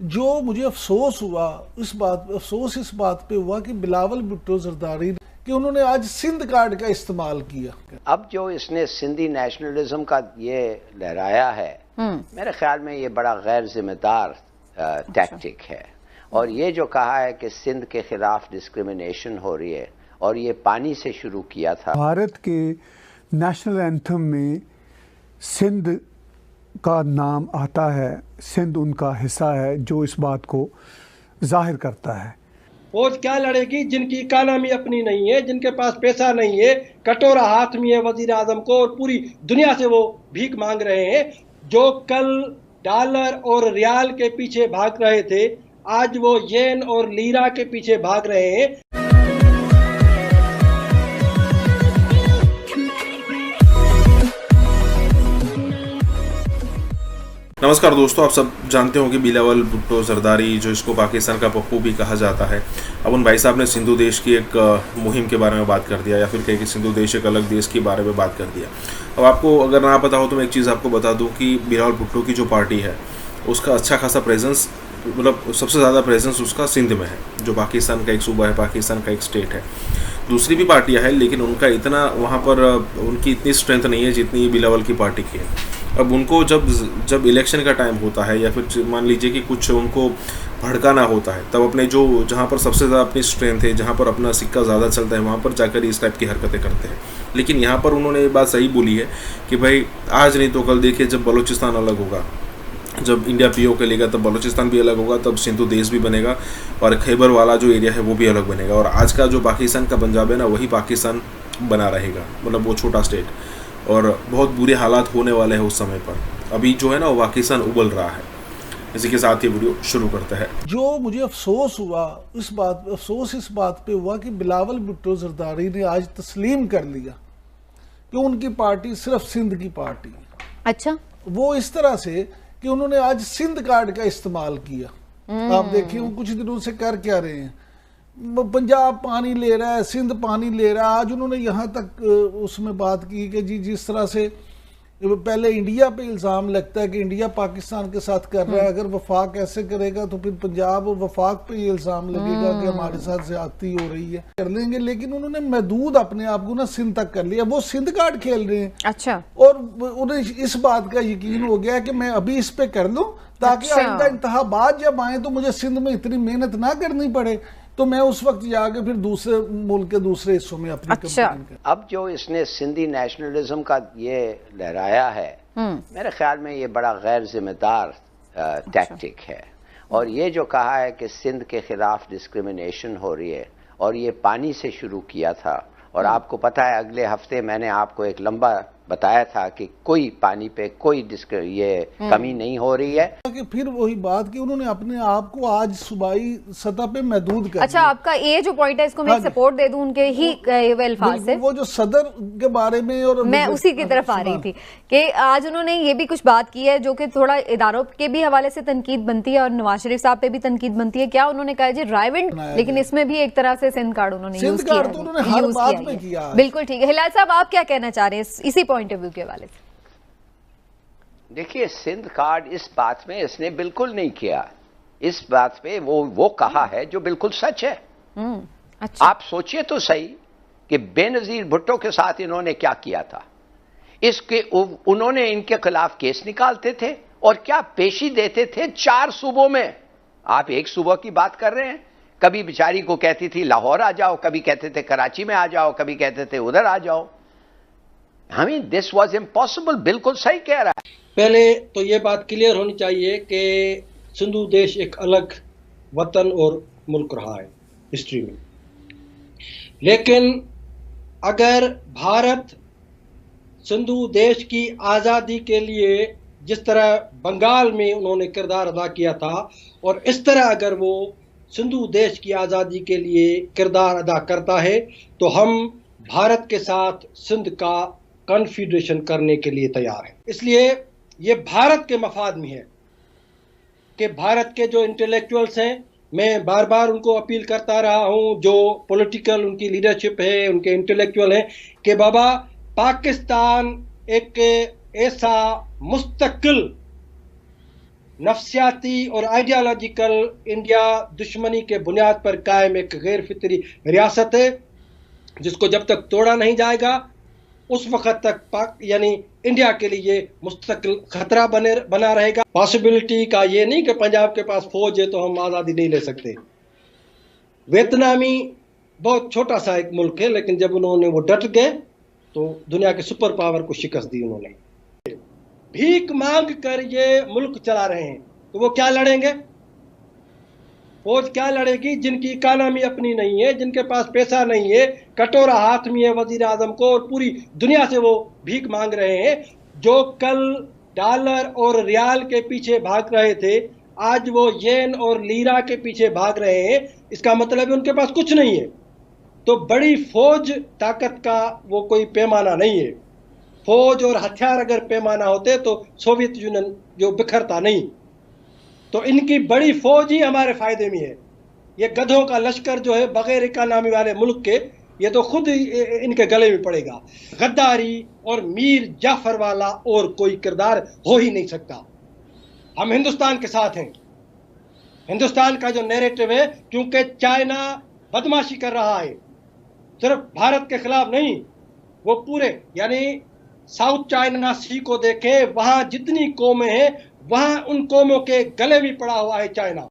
जो मुझे अफसोस हुआ इस बात पे हुआ कि बिलावल भुट्टो जरदारी कि उन्होंने आज सिंध कार्ड का इस्तेमाल किया। अब जो इसने सिंधी नेशनलिज्म का ये लहराया है, मेरे ख्याल में ये बड़ा गैर जिम्मेदार टैक्टिक है। और ये जो कहा है कि सिंध के खिलाफ डिस्क्रिमिनेशन हो रही है, और ये पानी से शुरू किया था। भारत के नेशनल एंथम में सिंध का नाम आता है, सिंध उनका हिस्सा है, जो इस बात को जाहिर करता है। फौज क्या लड़ेगी जिनकी इकानमी अपनी नहीं है, जिनके पास पैसा नहीं है, कटोरा हाथ में है वजीर आजम को, और पूरी दुनिया से वो भीख मांग रहे हैं। जो कल डॉलर और रियाल के पीछे भाग रहे थे, आज वो येन और लीरा के पीछे भाग रहे हैं। नमस्कार दोस्तों, आप सब जानते हो कि बिलावल भुट्टो जरदारी, जो इसको पाकिस्तान का पप्पू भी कहा जाता है, अब उन भाई साहब ने सिंधु देश की एक मुहिम के बारे में बात कर दिया, या फिर कहे कि सिंधु देश एक अलग देश के बारे में बात कर दिया। अब आपको अगर ना पता हो तो मैं एक चीज़ आपको बता दूं कि बिलावल भुट्टो की जो पार्टी है उसका अच्छा खासा प्रेजेंस, मतलब सबसे ज़्यादा प्रेजेंस उसका सिंध में है, जो पाकिस्तान का एक सूबा है, पाकिस्तान का एक स्टेट है। दूसरी भी पार्टियाँ हैं, लेकिन उनका इतना वहाँ पर उनकी इतनी स्ट्रेंथ नहीं है जितनी बिलावल की पार्टी की है। अब उनको जब इलेक्शन का टाइम होता है, या फिर मान लीजिए कि कुछ उनको भड़काना होता है, तब अपने जहाँ पर सबसे ज़्यादा अपनी स्ट्रेंथ है, जहाँ पर अपना सिक्का ज़्यादा चलता है, वहाँ पर जाकर इस टाइप की हरकतें करते हैं। लेकिन यहाँ पर उन्होंने ये बात सही बोली है कि भाई आज नहीं तो कल देखिए, जब बलूचिस्तान अलग होगा, जब इंडिया पीओके लेगा, तब बलूचिस्तान भी अलग होगा, तब सिंधु देश भी बनेगा, और खैबर वाला जो एरिया है वो भी अलग बनेगा। और आज का जो पाकिस्तान का पंजाब है ना, वही पाकिस्तान बना रहेगा, मतलब वो छोटा स्टेट। और बहुत बुरे हालात होने वाले हैं उस समय पर। अभी जो है ना, वो पाकिस्तान उबल रहा है। इसी के साथ ये वीडियो शुरू करता है। जो मुझे अफसोस हुआ इस बात पे हुआ कि बिलावल भुट्टो जरदारी ने आज तस्लीम कर लिया कि उनकी पार्टी सिर्फ सिंध की पार्टी है। अच्छा, वो इस तरह से कि उन्होंने आज सिंध कार्ड का इस्तेमाल किया। आप देखिए वो कुछ दिनों से कर क्या रहे हैं, पंजाब पानी ले रहा है, सिंध पानी ले रहा है। आज उन्होंने यहाँ तक उसमें बात की कि जी जिस तरह से पहले इंडिया पे इल्ज़ाम लगता है कि इंडिया पाकिस्तान के साथ कर रहा है, अगर वफाक ऐसे करेगा तो फिर पंजाब और वफाक पे ये इल्ज़ाम लगेगा कि हमारे साथ ज्यादती हो रही है, कर लेंगे। लेकिन उन्होंने महदूद अपने आप को ना सिंध तक कर लिया, वो सिंध कार्ड खेल रहे हैं। अच्छा, और उन्हें इस बात का यकीन हो गया कि मैं अभी इस पे कर लूं, ताकि आइंदा इंतखाबात जब आए तो मुझे सिंध में इतनी मेहनत ना करनी पड़े, तो मैं उस वक्त जाके फिर दूसरे मुल्क के दूसरे हिस्सों में अपनी कैंपेन कर। अब जो इसने सिंधी नेशनलिज्म का ये लहराया है, मेरे ख्याल में ये बड़ा गैर जिम्मेदार टैक्टिक है। और ये जो कहा है कि सिंध के खिलाफ डिस्क्रिमिनेशन हो रही है, और ये पानी से शुरू किया था। और आपको पता है, अगले हफ्ते मैंने आपको एक लंबा बताया था कि कोई पानी पे कोई ये कमी नहीं हो रही है। कि फिर वही बात कि उन्होंने अपने आप को आज सूबाई सतह पे महदूद कर। अच्छा, आपका ये जो पॉइंट है इसको मैं सपोर्ट दे दूं उनके ही अल्फाज से। वो जो सदर के बारे में, और मैं उसी की तरफ आ रही थी कि आज उन्होंने ये भी कुछ बात की है जो कि थोड़ा इदारों के भी हवाले से तनकीद बनती है, और नवाज शरीफ साहब पे भी तनकीद बनती है। क्या उन्होंने कहा जी रायविंड, लेकिन इसमें भी एक तरह से सिंध कार्ड उन्होंने यूज किया। बिल्कुल ठीक है। हिलाल साहब, आप क्या कहना चाह रहे हैं इसी पॉइंट ऑफ व्यू के हवाले से? देखिए, सिंध कार्ड इस बात में इसने बिल्कुल नहीं किया। इस बात पे वो कहा है जो बिल्कुल सच है। अच्छा। आप सोचिए तो सही कि बेनजीर भुट्टो के साथ इन्होंने क्या किया था। उन्होंने इनके खिलाफ केस निकालते थे और क्या पेशी देते थे 4 सूबों में। आप एक सूबा की बात कर रहे हैं। कभी बेचारी को कहती थी लाहौर आ जाओ, कभी कहते थे कराची में आ जाओ, कभी कहते थे उधर आ जाओ। I mean, this was impossible। बिल्कुल सही कह रहा है। पहले तो ये बात क्लियर होनी चाहिए कि सिंधु देश एक अलग वतन और मुल्क रहा है हिस्ट्री में। लेकिन अगर भारत सिंधु देश की आज़ादी के लिए जिस तरह बंगाल में उन्होंने किरदार अदा किया था, और इस तरह अगर वो सिंधु देश की आज़ादी के लिए किरदार अदा करता है, तो हम भारत के साथ सिंध का कॉन्फेडरेशन करने के लिए तैयार है। इसलिए ये भारत के मफाद में है कि भारत के जो इंटेलेक्चुअल्स हैं, मैं बार बार उनको अपील करता रहा हूं, जो पॉलिटिकल उनकी लीडरशिप है, उनके इंटेलेक्चुअल हैं, कि बाबा पाकिस्तान एक ऐसा मुस्तकिल नफ्सियाती और आइडियोलॉजिकल इंडिया दुश्मनी के बुनियाद पर कायम एक गैर फितरी रियासत है, जिसको जब तक तोड़ा नहीं जाएगा उस वक्त तक पाक यानी इंडिया के लिए मुस्तकिल खतरा बना रहेगा। पॉसिबिलिटी का ये नहीं कि पंजाब के पास फौज है तो हम आज़ादी नहीं ले सकते। वियतनामी बहुत छोटा सा एक मुल्क है, लेकिन जब उन्होंने वो डट गए तो दुनिया के सुपर पावर को शिकस्त दी उन्होंने। भीख मांग कर ये मुल्क चला रहे हैं, तो वो क्या लड़ेंगे? फौज क्या लड़ेगी जिनकी इकानमी अपनी नहीं है, जिनके पास पैसा नहीं है, कटोरा हाथ में है वजीर आजम को, और पूरी दुनिया से वो भीख मांग रहे हैं। जो कल डॉलर और रियाल के पीछे भाग रहे थे, आज वो येन और लीरा के पीछे भाग रहे हैं। इसका मतलब है उनके पास कुछ नहीं है। तो बड़ी फौज ताकत का वो कोई पैमाना नहीं है। फौज और हथियार अगर पैमाना होते तो सोवियत यूनियन जो बिखरता नहीं। तो इनकी बड़ी फौज ही हमारे फायदे में है। ये गधों का लश्कर जो है बगैर इकानमी वाले मुल्क के, ये तो खुद इनके गले में पड़ेगा। गद्दारी और मीर जाफर वाला और कोई किरदार हो ही नहीं सकता। हम हिंदुस्तान के साथ हैं। हिंदुस्तान का जो नैरेटिव है, क्योंकि चाइना बदमाशी कर रहा है, सिर्फ भारत के खिलाफ नहीं, वो पूरे यानी साउथ चाइना सी को देखें, वहां जितनी कौमें हैं वहां उन कौमों के गले भी पड़ा हुआ है चाइना।